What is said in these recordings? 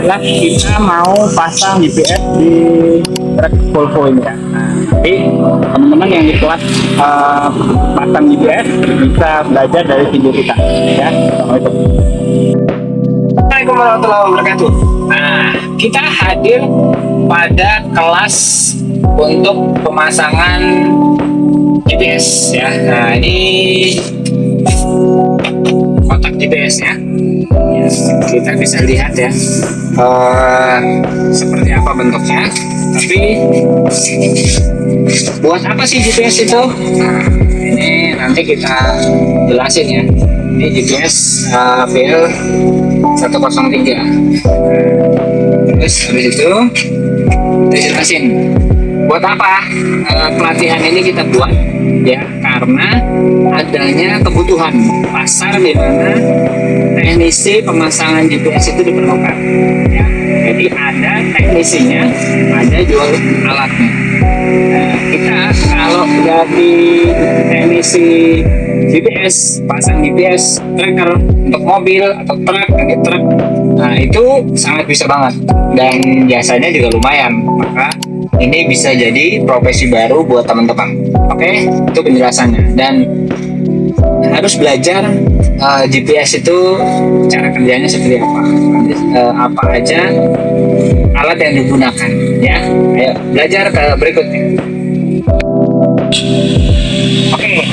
adalah kita mau pasang GPS di truk Volvo ini ya. Nah, jadi teman-teman yang di kelas pasang GPS bisa belajar dari video kita ya. Assalamualaikum. Assalamualaikum warahmatullahi wabarakatuh. Nah, kita hadir pada kelas untuk pemasangan GPS ya. Nah, ini kotak GPS ya. Kita bisa lihat ya seperti apa bentuknya. Tapi buat apa sih GPS itu? Nah, ini nanti kita jelasin ya. Ini GPS VL 103. Terus habis itu kita jelasin buat apa pelatihan ini kita buat ya, karena adanya kebutuhan pasar di mana teknisi pemasangan GPS itu diperlukan ya. Jadi ada teknisinya, ada jual alatnya. Nah, kita kalau jadi teknisi GPS, pasang GPS tracker untuk mobil atau truk, truk, nah itu sangat bisa banget dan jasanya juga lumayan. Maka ini bisa jadi profesi baru buat teman-teman. Oke, itu penjelasannya. Dan harus belajar GPS itu cara kerjanya seperti apa, apa aja alat yang digunakan ya. Ayo belajar ke berikutnya. Oke,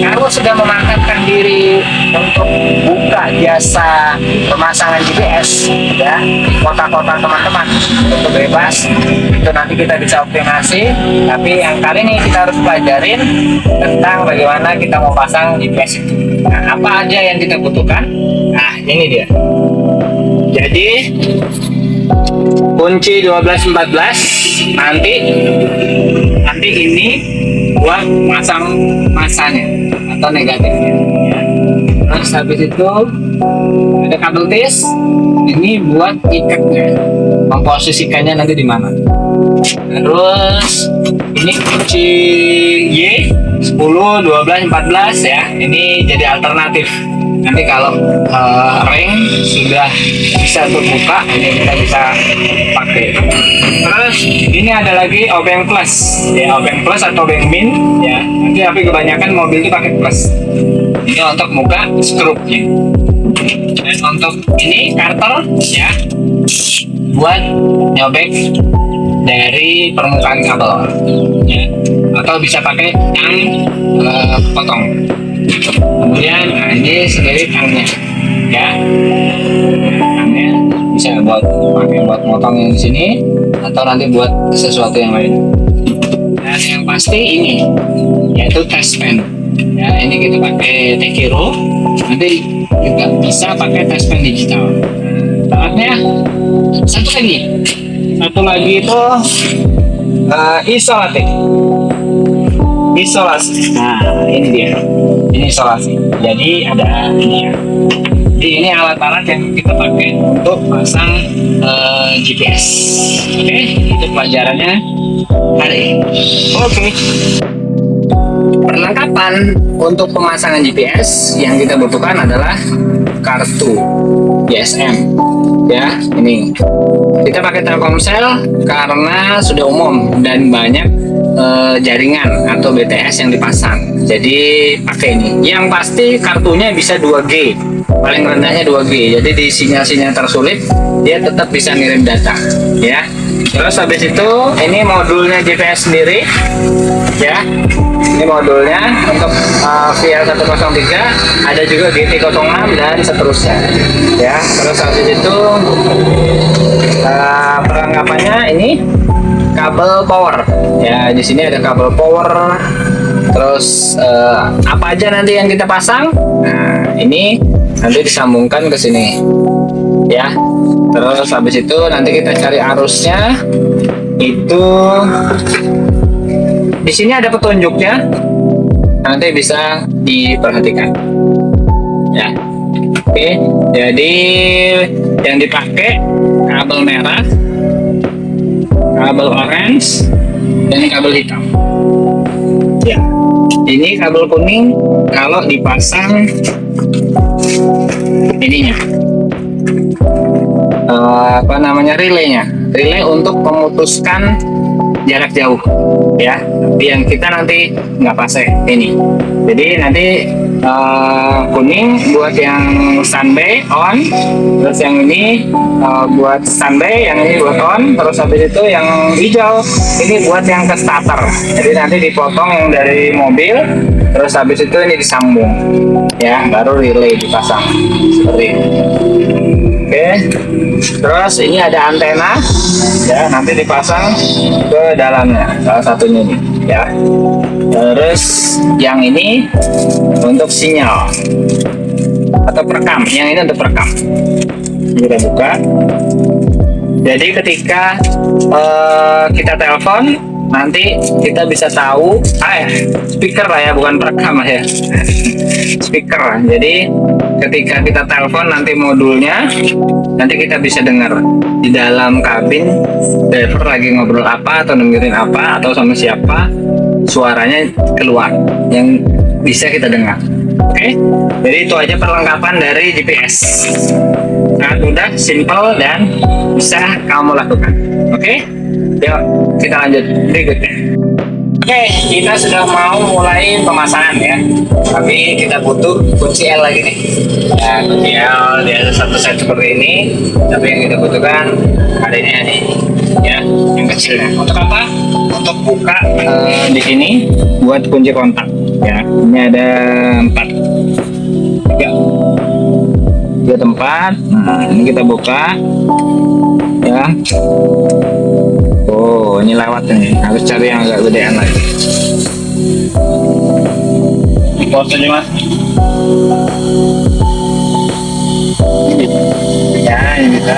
kalau sudah memantapkan diri untuk buka jasa pemasangan GPS ya di kota-kota teman-teman, itu bebas, itu nanti kita bisa optimasi. Tapi yang kali ini kita harus pelajarin tentang bagaimana kita mau pasang GPS itu. Nah, apa aja yang kita butuhkan? Nah, ini dia. Jadi kunci 1214 nanti ini buat masang masanya atau negatifnya ya. Terus habis itu ada kabel tis, ini buat ikatnya, memposisikannya nanti di mana. Terus ini kunci Y 10, 12, 14 ya, ini jadi alternatif. Nanti kalau ring sudah bisa terbuka, ini kita bisa pakai. Terus ini ada lagi obeng plus ya, obeng plus atau obeng min ya. Nanti tapi kebanyakan mobil itu pakai plus. Ini untuk muka skrupnya. Dan untuk ini karter ya, buat nyobek dari permukaan kabel ya. Atau bisa pakai tang potong. Kemudian nah ini sendiri tangnya ya, tangnya bisa buat motong yang di sini atau nanti buat sesuatu yang lain. Dan yang pasti ini yaitu test pen ya, ini kita pakai Tekiro, nanti juga bisa pakai test pen digital. Alatnya satu lagi itu isolasi. Nah ini dia, ini isolasi. Jadi ada ini ya. Jadi ini alat-alat yang kita pakai untuk pasang GPS. Oke, itu pelajarannya hari ini. Oke. Perlengkapan untuk pemasangan GPS yang kita butuhkan adalah kartu GSM ya. Ini kita pakai Telkomsel karena sudah umum dan banyak jaringan atau BTS yang dipasang, jadi pakai ini. Yang pasti kartunya bisa 2G, paling rendahnya 2G, jadi di sinyal-sinyal tersulit dia tetap bisa ngirim data ya. Terus habis itu ini modulnya GPS sendiri ya, ini modulnya untuk VL103, ada juga GT06 dan seterusnya ya. Terus habis itu perlengkapannya ini kabel power ya, di sini ada kabel power. Terus apa aja nanti yang kita pasang, nah ini nanti disambungkan ke sini ya. Terus habis itu nanti kita cari arusnya, itu di sini ada petunjuknya, nanti bisa diperhatikan ya. Oke, jadi yang dipakai kabel merah, kabel orange, dan kabel hitam ya. Ini kabel kuning kalau dipasang ininya apa namanya, relaynya, relay untuk memutuskan jarak jauh ya. Yang kita nanti nggak pakai ini, jadi nanti kuning buat yang standby on, terus yang ini buat standby, yang ini buat on, terus habis itu yang hijau ini buat yang ke starter. Jadi nanti dipotong yang dari mobil, terus habis itu ini disambung ya, baru relay dipasang seperti ini. Oke, terus ini ada antena ya, nanti dipasang ke dalamnya salah satunya ini ya. Terus yang ini untuk sinyal atau perekam, yang ini untuk perekam. Kita buka. Jadi ketika kita telepon, nanti kita bisa tahu, speaker lah ya, bukan perekam lah ya. Speaker. Jadi ketika kita telepon nanti modulnya, nanti kita bisa dengar di dalam kabin driver lagi ngobrol apa atau dengerin apa atau sama siapa, suaranya keluar yang bisa kita dengar. Oke, jadi itu aja perlengkapan dari GPS. Sangat mudah, simple, dan bisa kamu lakukan. Oke, yuk kita lanjut berikutnya. Oke, kita sudah mau mulai pemasangan ya, tapi kita butuh kunci L lagi nih. Ya, kunci L dia ada satu set seperti ini, tapi yang kita butuhkan ada ini ya, yang kecilnya. Untuk apa? Untuk buka di sini buat kunci kontak ya. Ini ada 3 tempat. Nah, ini kita buka ya. Oh, ini lewat nih. Harus cari yang agak gedean lagi. Pause aja, Mas. Ya, ini bisa.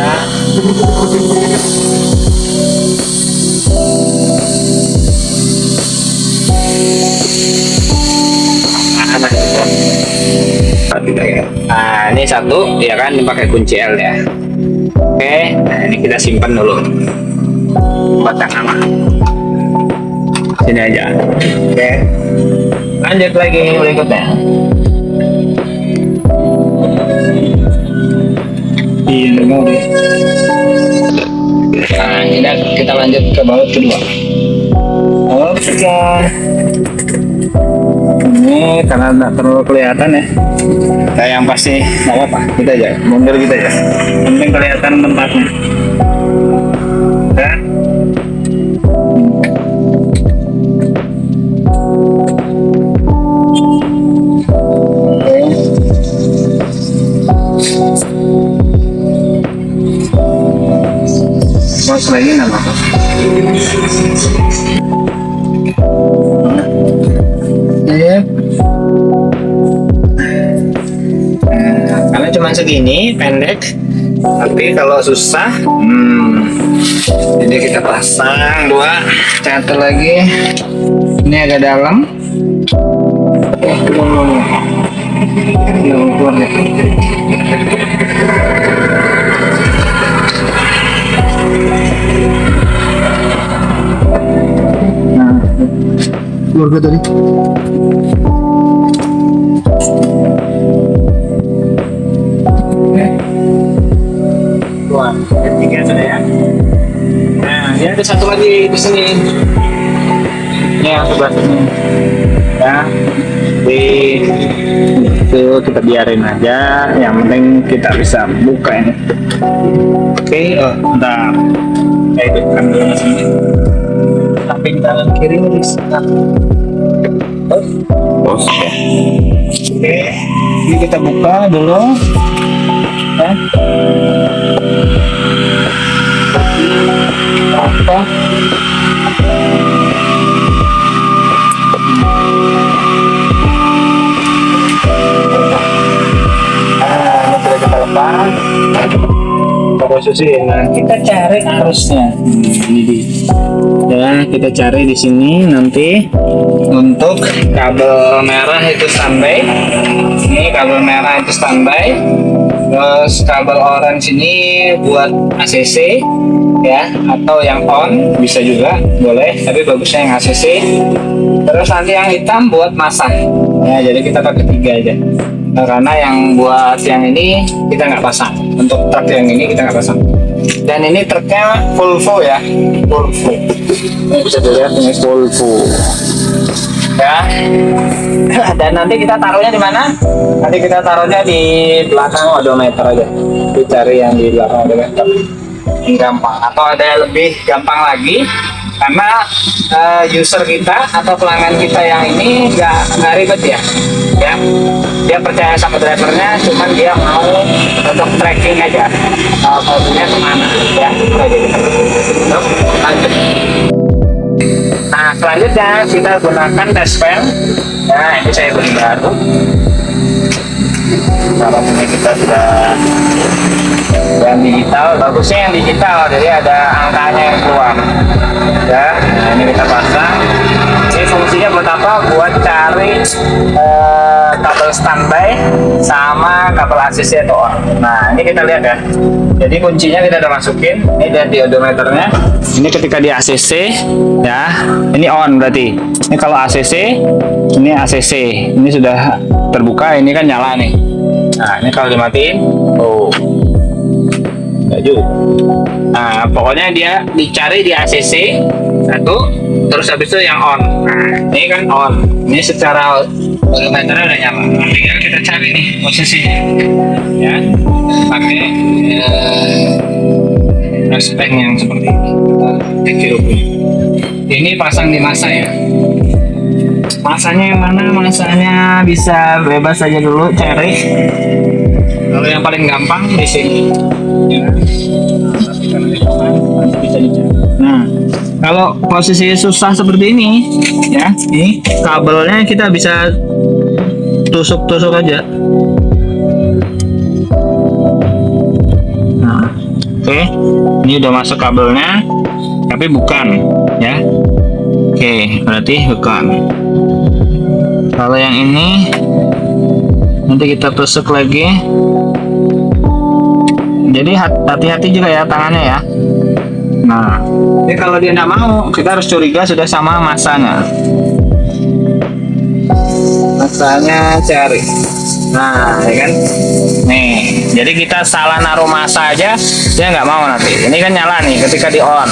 Nah, ini satu ya kan, ini pakai kunci L ya. Oke, nah ini kita simpan dulu buat yang aman. Sini aja. Oke, lanjut lagi berikutnya. Nah, ini kita lanjut ke baut kedua. Oke. Ini karena tidak terlalu kelihatan ya, kayak yang pasti nggak apa-apa, kita aja mundur kita aja, penting kelihatan tempatnya ya. Mas lagi nggak apa-apa. Karena cuma segini pendek, tapi kalau susah jadi kita pasang dua, satu lagi ini agak dalam. Keluar deh. Nah, keluar tadi. Dua, tiga sudah ya. Nah, ini ada satu lagi di sini. Ini yang sebelah sini. Ya, di itu kita biarin aja. Yang penting kita bisa buka ini. Oke, bentar. Saya hidupkan dulu mesinnya. Samping kanan kiri bisa. Bos ya. Oke, ini kita buka dulu. Ya. Apa? Ini sudah kita lepas. Posisi, nah kita cari arusnya. Ini dia. Ya, kita cari di sini nanti untuk kabel merah itu standby. Ini kabel merah itu standby. Terus kabel orange ini buat ACC ya, atau yang on bisa juga boleh, tapi bagusnya yang ACC. Terus nanti yang hitam buat masang ya, jadi kita pakai 3 aja. Nah, karena yang buat yang ini kita nggak pasang, untuk truk yang ini kita nggak pasang. Dan ini truknya Volvo ya, Volvo. Bisa dilihat ini Volvo. Ya. Dan nanti kita taruhnya di mana? Nanti kita taruhnya di belakang odometer aja. Dicari yang di belakang odometer. Ini gampang. Atau ada yang lebih gampang lagi, karena user kita atau pelanggan kita yang ini nggak ribet ya. Ya, dia percaya sama drivernya, cuman dia mau untuk tracking aja mobilnya kemana ya. Oke, terus lanjut. Nah, selanjutnya kita gunakan dashpan. Nah, ini saya beli baru. Kalau ini kita sudah yang digital, bagusnya yang digital, jadi ada angkanya yang keluar. Ya, nah ini kita pasang. Ini fungsinya buat apa? Buat cari kabel standby sama kabel ACC atau on. Nah, ini kita lihat ya. Jadi kuncinya kita udah masukin. Ini lihat di odometernya. Ini ketika di ACC ya, ini on berarti. Ini kalau ACC, ini ACC. Ini sudah terbuka, ini kan nyala nih. Nah, ini kalau dimatiin, oh, laju. Nah, pokoknya dia dicari di ACC satu, terus habis itu yang on. Nah, ini kan on. Ini secara odometernya udah nyala. Nah, tinggal kita cari nih posisinya, ya, pakai respect yang seperti ini. Kecil punya. Ini pasang di masa ya. Masanya yang mana? Masanya bisa bebas aja dulu cari. Kalau yang paling gampang di sini. Ya. Tapi kalau di depan nanti bisa dicari. Nah, kalau posisi susah seperti ini, ya, ini kabelnya kita bisa tusuk-tusuk aja. Nah, oke, ini udah masuk kabelnya, tapi bukan, ya. Oke, berarti bukan. Kalau yang ini nanti kita tusuk lagi. Jadi hati-hati juga ya tangannya ya. Nah, ini kalau dia nggak mau, kita harus curiga sudah sama masanya. Masanya cari. Nah, ya kan? Nih, jadi kita salah naruh masa aja, dia nggak mau nanti. Ini kan nyala nih ketika di on.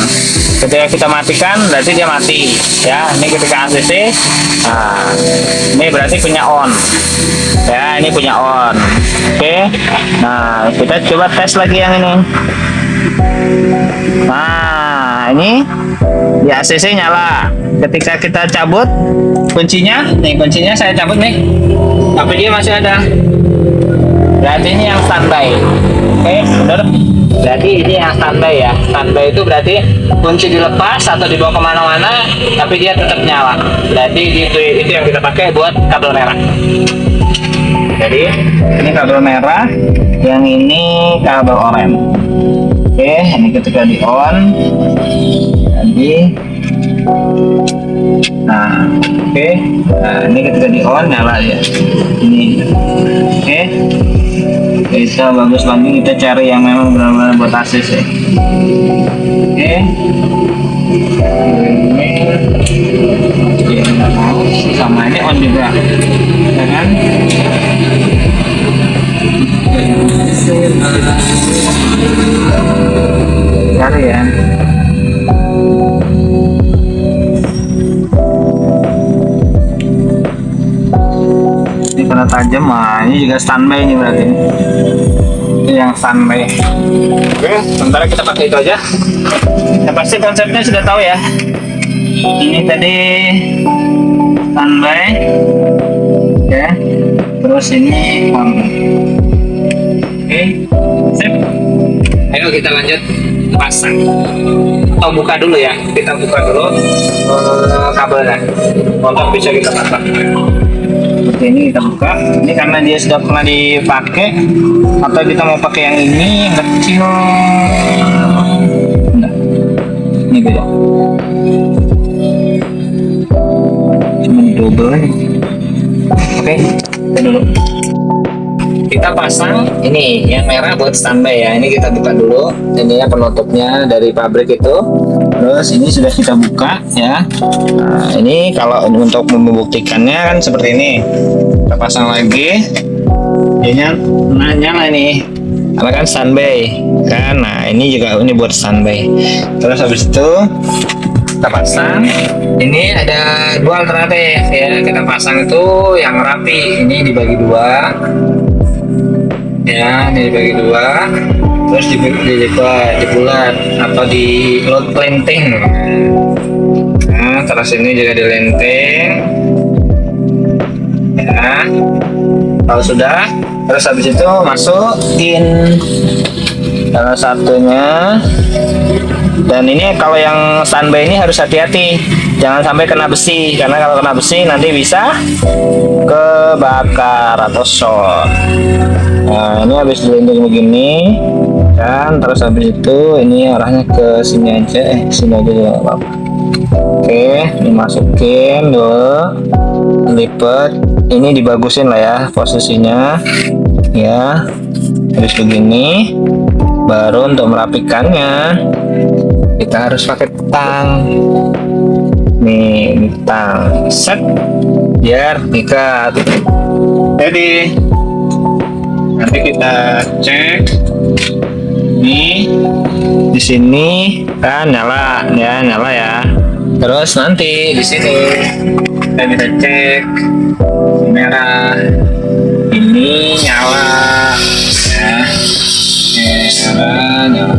Ketika kita matikan, berarti dia mati. Ya, ini ketika ACC. Nah, ini berarti punya on. Ya, ini punya on. Oke. Nah, kita coba tes lagi yang ini. Nah, ini di ACC nyala. Ketika kita cabut kuncinya, nih kuncinya saya cabut nih, tapi dia masih ada. Berarti ini yang standby. Oke, benar. Berarti ini yang standby ya. Standby itu berarti kunci dilepas atau dibawa kemana-mana, tapi dia tetap nyala. Berarti itu yang kita pakai buat kabel merah. Jadi ini kabel merah, yang ini kabel oranye. Oke, ini ketika di on, jadi, nah, oke, nah ini ketika di on nyala ya. Ini, oke. Kita bagus lagi, kita cari yang memang benar-benar buat ACC. Oke. Ini sama ini on juga, ya kan? Cari ya. Ini karena tajam, ini juga standby ini berarti. Ini yang standby. Oke, sementara kita pakai itu aja. Yang pasti konsepnya sudah tahu ya. Ini tadi standby, ya. Terus ini on. Oke, sip. Ayo kita lanjut pasang. Atau buka dulu ya. Kita buka dulu kabelnya. Untuk bisa kita pasang. Seperti ini kita buka. Ini karena dia sudah pernah dipakai, atau kita mau pakai yang ini yang kecil. Nah, ini beda. Cuma double aja. Oke, kita dulu. Kita pasang ini yang merah buat standby ya. Ini kita buka dulu. Ini ya penutupnya dari pabrik itu. Terus ini sudah kita buka ya. Nah, ini kalau untuk membuktikannya kan seperti ini. Kita pasang lagi. Ini nyala ini. karena kan standby kan. Nah ini juga ini buat standby. Terus habis itu kita pasang. Ini ada dua alternatif ya, kita pasang itu yang rapi, ini dibagi dua ya, ini dibagi dua, terus dilipat, dibulat atau di load planting. Nah terus ini juga dilenteng ya. Kalau sudah, terus habis itu masukin salah satunya. Dan ini kalau yang standby ini harus hati-hati, jangan sampai kena besi, karena kalau kena besi nanti bisa kebakar atau short. Nah ini habis dilindung begini kan, terus habis itu ini arahnya ke sini aja, sini aja juga nggak apa-apa. Oke, ini masukin dulu, lipat, ini dibagusin lah ya posisinya ya. Habis begini, baru untuk merapikannya kita harus pakai tang. Nih, tang set biar ikat. Jadi nanti kita cek nih di sini kan nyala ya, nyala ya. Terus nanti di sini kita bisa cek merah ini nyala ya, nyala.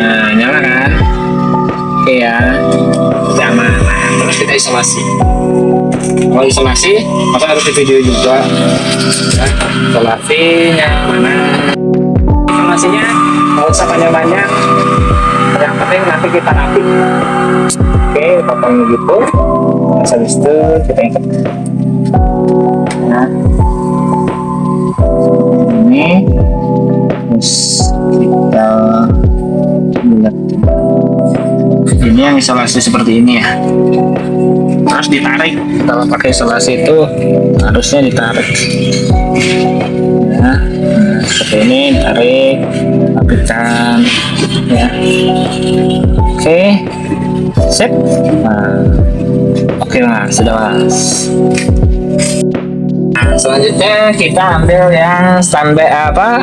Nah nyala kan, oke ya, aman. Terus kita isolasi. Kalau isolasi maka harus di video juga ya, isolasinya mana. Isolasinya nggak usah banyak-banyak, yang penting nanti kita rapik. Oke, potong gitu. Terus habis itu kita ikat. Nah ini terus kita bulat. Ini yang isolasi seperti ini ya, terus ditarik. Kalau pakai isolasi itu harusnya ditarik ya. Nah, seperti ini ditarik, rapikan ya. Oke, sip. Nah, oke mas, sudah mas. Nah, selanjutnya kita ambil yang standby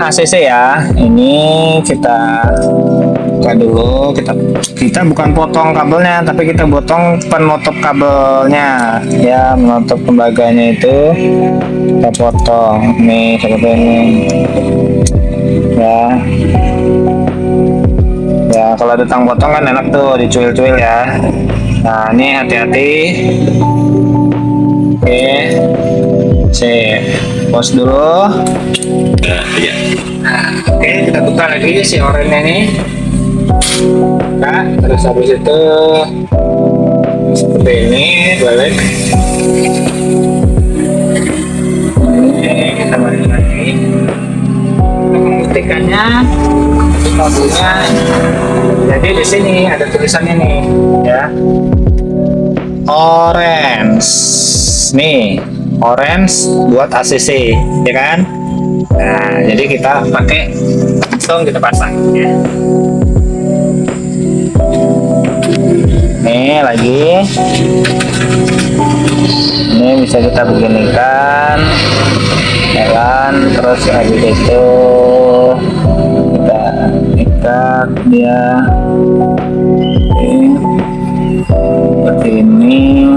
ACC ya. Ini kita buka dulu. Kita bukan potong kabelnya, tapi kita potong penutup kabelnya ya, menutup tembaganya itu kita potong nih seperti ini ya. Ya kalau ada tang potong kan enak tuh, dicuil-cuil ya. Nah ini hati-hati. Oke, sip, pause dulu. Iya. Nah, oke, kita buka lagi si oranye ini. Nah, terus habis itu seperti ini balik. Ini kita balik lagi. Pengetikannya, kabelnya. Jadi di sini ada tulisannya nih, ya. Orange, nih, orange buat ACC, ya kan? Nah, jadi kita pakai langsung kita pasang, ya. Nih lagi, ini bisa kita beginikan, jalan terus habis itu kita ikat dia. Oke. Seperti ini,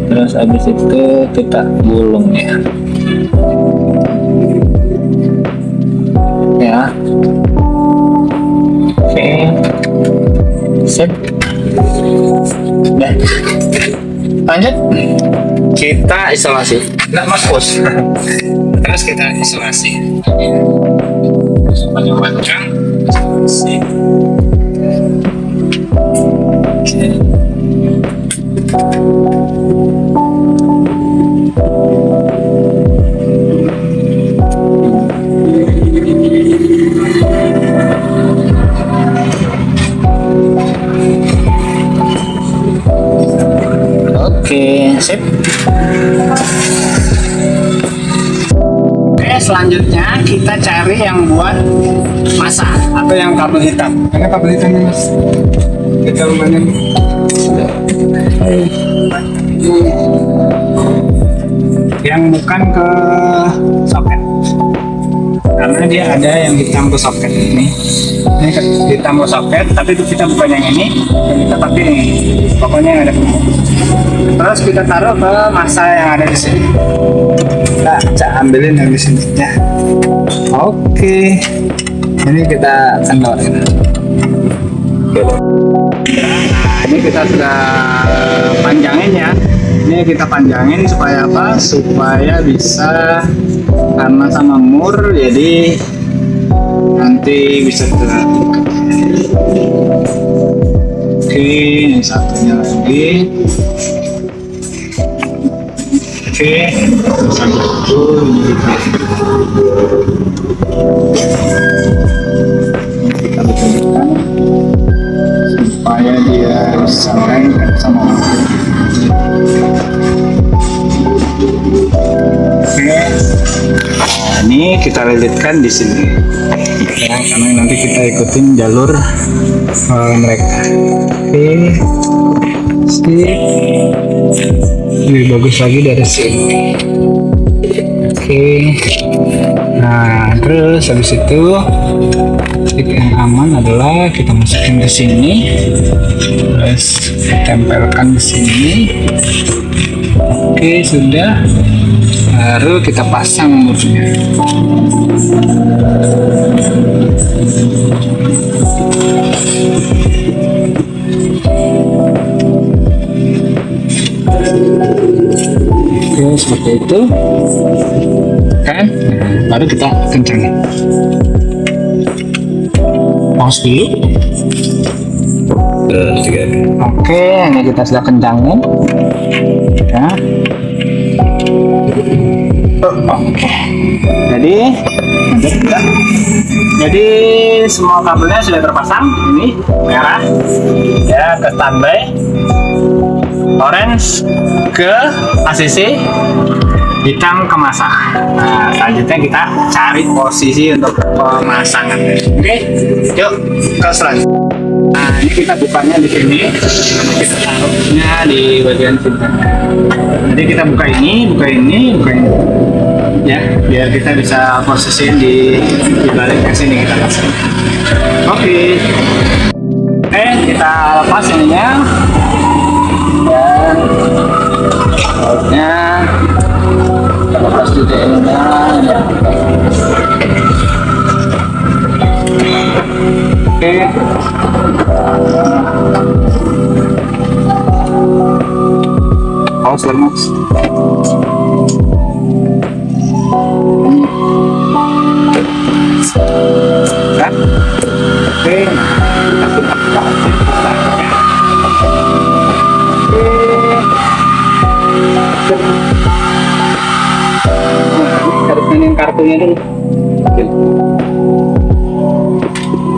terus habis itu kita gulung ya. Oke, sip. Udah, lanjut kita isolasi. Nggak mas bos. Terus kita isolasi. Panjang-panjang isolasi. Oke, sip. Oke, selanjutnya kita cari yang buat masa atau yang kabel hitam. Karena kabel hitam ini mas, kita lumayan yang bukan ke soket. karena dia ada yang hitam ke soket ini hitam ke soket, tapi itu kita bukan yang ini, yang kita pakai ini, pokoknya yang ada. Terus kita taruh ke masa yang ada di sini. Kita ambilin yang di sini ya. Oke, ini kita kendorin. Nah, ini kita sudah panjangin ya. Ini kita panjangin supaya apa? Supaya bisa karena sama mur, jadi nanti bisa terlihat. Oke, ini satunya lagi. Oke, sampai itu kita betulkan supaya dia bisa lengket sama mur. Oke, nah, ini kita lilitkan di sini ya, karena nanti kita ikutin jalur mereka. Oke, sip, lebih bagus lagi dari sini. Oke, nah terus habis itu titik yang aman adalah kita masukin ke sini, terus tempelkan di sini. Oke, sudah. Baru kita pasang murnya. Oke, seperti itu. Kan? Baru kita kencangin. Pause dulu. Oke, ini kita sudah kencangin. Ya. Oke. Jadi semua kabelnya sudah terpasang. Ini merah ya ke standby, orange ke ACC, hitam ke masa. Nah, selanjutnya kita cari posisi untuk pemasangan. Oke, yuk ke selanjutnya. Nah, ini kita bukanya di sini. Kita taruhnya di bagian sini. Jadi kita buka ini. Ya, biar kita bisa posisiin di balik ke sini kita pasang. Oke. Oke, kita lepas ininya. Dan bautnya kita lepas juga ininya. Ya. Oke. Pause dulu, Mas. Kan? Oke, nah kita buka. Harus mainin kartunya dulu.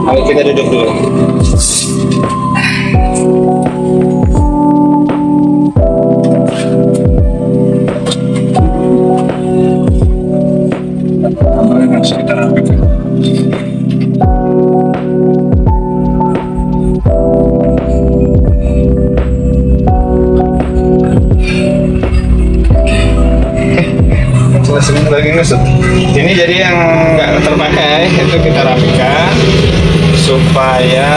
Ayo kita duduk dulu. Harus kita rapikan. Semen lagi nusuk. Ini jadi yang nggak terpakai itu kita rapikan supaya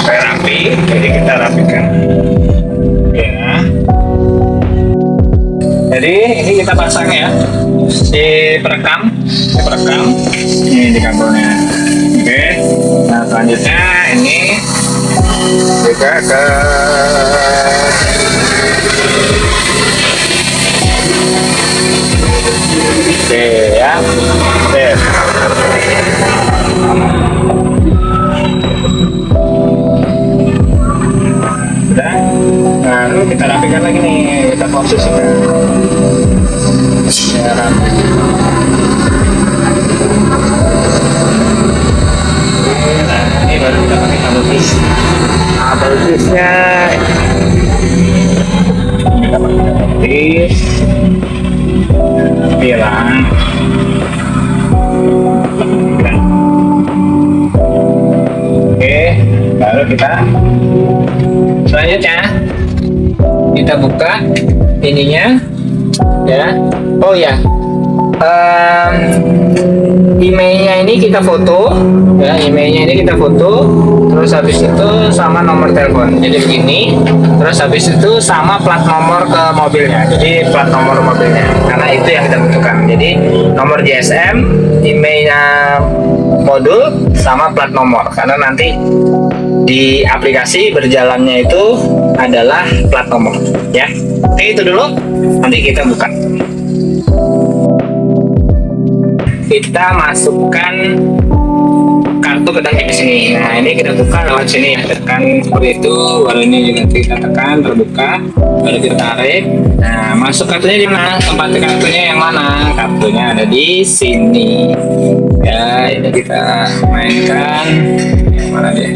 rapi. Jadi kita rapikan. Ya. Jadi ini kita pasang ya, diperekam. Ini di kabelnya. Oke. Nah selanjutnya ini juga ke oke ya, oke. Sudah, baru kita rapikan lagi nih, kita posisikan ya, rapi. Nah ini baru kita pakai kabel tis. Kabel tisnya kita pakai kabel tis, bilang oke, baru kita selanjutnya kita buka ininya ya. Oh ya, emailnya ini kita foto ya, emailnya ini kita foto, terus habis itu sama nomor telepon, jadi begini, terus habis itu sama plat nomor ke mobilnya, jadi plat nomor mobilnya, karena itu yang kita butuhkan. Jadi nomor GSM, emailnya modul, sama plat nomor, karena nanti di aplikasi berjalannya itu adalah plat nomor ya. Oke, itu dulu, nanti kita buka. Kita masukkan kartu ke dalam sini. Nah, ini kita buka lewat sini ya, tekan seperti itu, baru ini juga kita tekan terbuka, baru kita tarik. Nah, masuk kartunya di mana? Tempat kartunya yang mana? Kartunya ada di sini ya. Ini kita mainkan yang mana dia.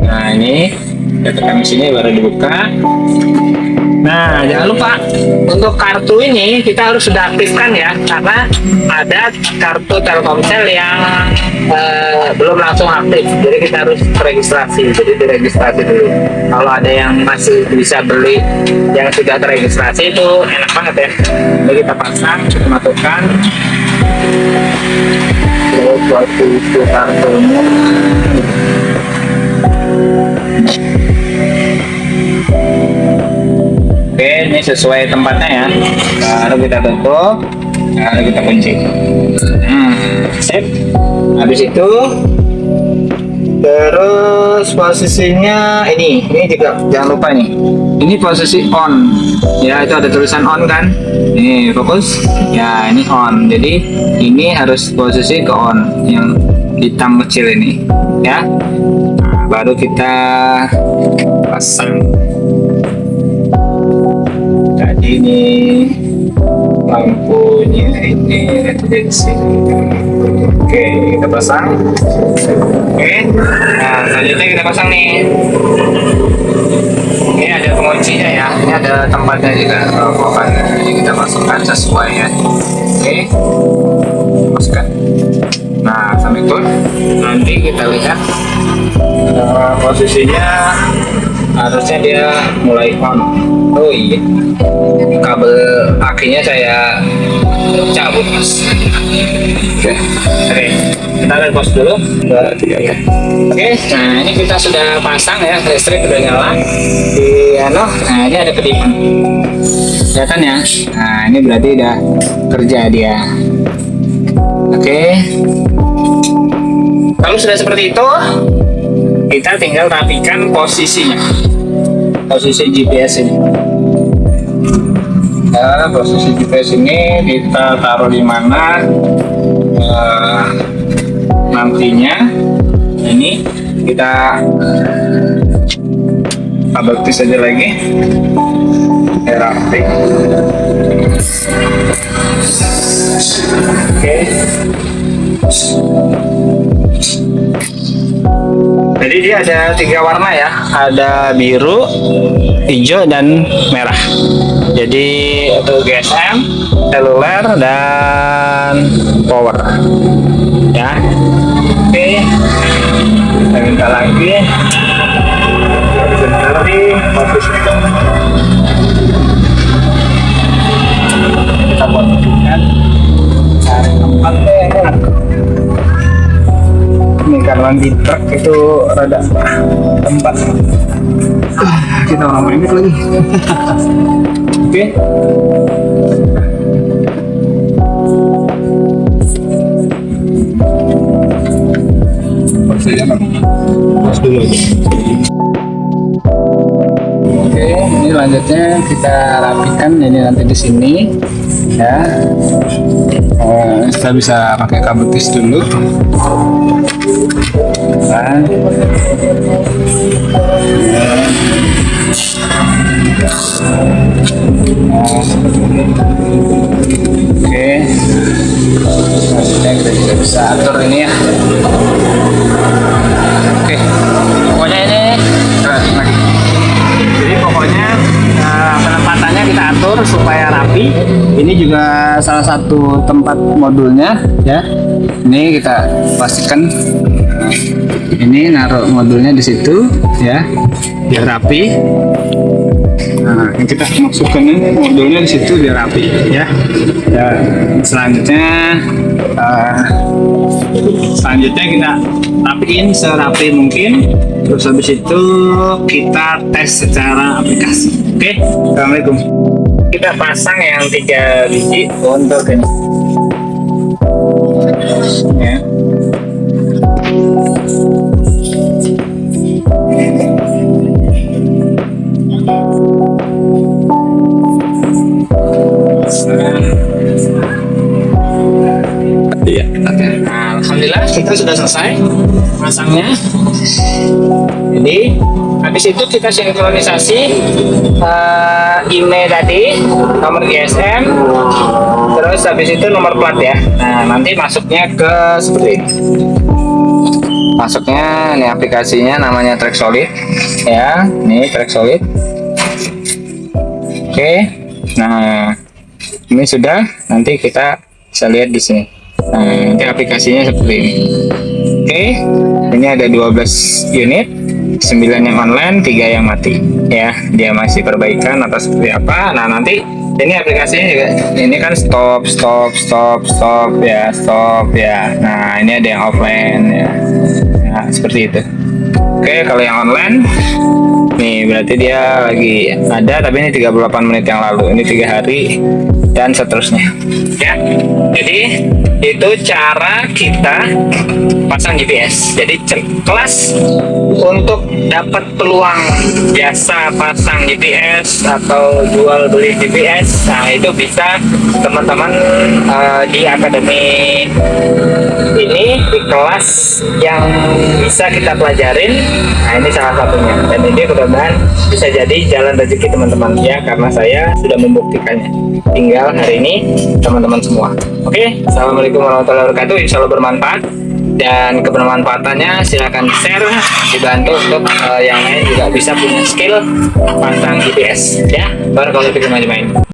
Nah, ini kita tekan di sini baru dibuka. Nah, jangan lupa untuk kartu ini kita harus sudah aktifkan ya, karena ada kartu Telkomsel yang belum langsung aktif, jadi kita harus registrasi. Jadi diregistrasi dulu. Kalau ada yang masih bisa beli yang sudah terregistrasi itu enak banget ya. Jadi kita pasang, kita masukkan. Terus waktu itu kartunya. Oke, ini sesuai tempatnya ya. Baru kita tutup, baru kita kunci. Sip. Habis itu, terus posisinya ini juga jangan lupa nih. Ini posisi on. Ya, itu ada tulisan on kan? Nih, fokus. Ya, ini on. Jadi ini harus posisi ke on, yang hitam kecil ini, ya. Nah, baru kita pasang. Ini lampunya ini ada di sini. Oke, kita pasang. Oke, nah selanjutnya kita pasang nih. Ini ada penguncinya ya. Ini ada tempatnya juga. Jadi kita masukkan sesuai ya. Oke, masukkan. Nah, sampai itu nanti kita lihat posisinya harusnya dia mulai on. Oh iya, kabel akinya saya cabut mas. Oke, kita lihat pos dulu. Oke, nah ini kita sudah pasang ya, listrik udah nyala di nah ini ada kedipan, kelihatan ya. Nah ini berarti udah kerja dia. Oke, kalau sudah seperti itu, kita tinggal rapikan posisinya, posisi GPS ini. Nah, posisi GPS ini kita taruh di mana nantinya. Ini kita double tis aja lagi, rapi. Oke. Jadi dia ada 3 warna ya, ada biru, hijau, dan merah. Jadi itu GSM, seluler, dan power. Ya, oke. Kita minta lagi. Sebentar nih, fokus. Kita posisikan, cari tempatnya yang enak. Ini karena di truk itu rada tempat. Kita orang main lagi. Oke. Pas dulu aja. Oke, ini lanjutnya kita rapikan ini nanti di sini ya. Kita bisa pakai kabel tis dulu. Nah. Oke, maksudnya kita juga bisa atur ini ya. Oke, pokoknya ini jadi pokoknya penempatannya kita atur supaya rapi. Ini juga salah satu tempat modulnya ya. Ini kita pastikan ini naruh modulnya di situ ya, biar rapi. Nah, yang kita masukkan ini modulnya di situ biar rapi ya. Ya, selanjutnya kita rapiin serapi mungkin. Terus habis itu kita tes secara aplikasi. Oke, assalamualaikum. Kita pasang yang 3 biji untuk ini. Ya. Iya. Oke. Nah, alhamdulillah kita sudah selesai masangnya. Jadi habis itu kita sinkronisasi IMEI tadi, nomor GSM, terus habis itu nomor plat ya. Nah nanti masuknya ke seperti ini. Masuknya ini aplikasinya namanya Track Solid ya, ini Track Solid. Oke, nah ini sudah, nanti kita bisa lihat di sini. Nah, nanti aplikasinya seperti ini. Oke, ini ada 12 unit, 9 yang online, 3 yang mati. Ya, dia masih perbaikan atau seperti apa. Nah, nanti ini aplikasinya juga, ini kan stop ya. Nah, ini ada yang offline ya. Nah, seperti itu. Oke, kalau yang online, nih berarti dia lagi ada, tapi ini 38 menit yang lalu. Ini 3 hari dan seterusnya. Ya, jadi itu cara kita pasang GPS. Jadi kelas untuk dapat peluang jasa pasang GPS atau jual beli GPS, nah itu bisa teman-teman di akademi ini, di kelas yang bisa kita pelajarin. Nah ini salah satunya, dan ini mudah-mudahan bisa jadi jalan rezeki teman-teman ya, karena saya sudah membuktikannya. Tinggal hari ini teman-teman semua. Oke, assalamualaikum warahmatullahi wabarakatuh. Insya Allah bermanfaat, dan kebermanfaatannya silakan share, dibantu untuk yang lain juga bisa punya skill pasang GPS ya. Barakallahu fikum ajmain.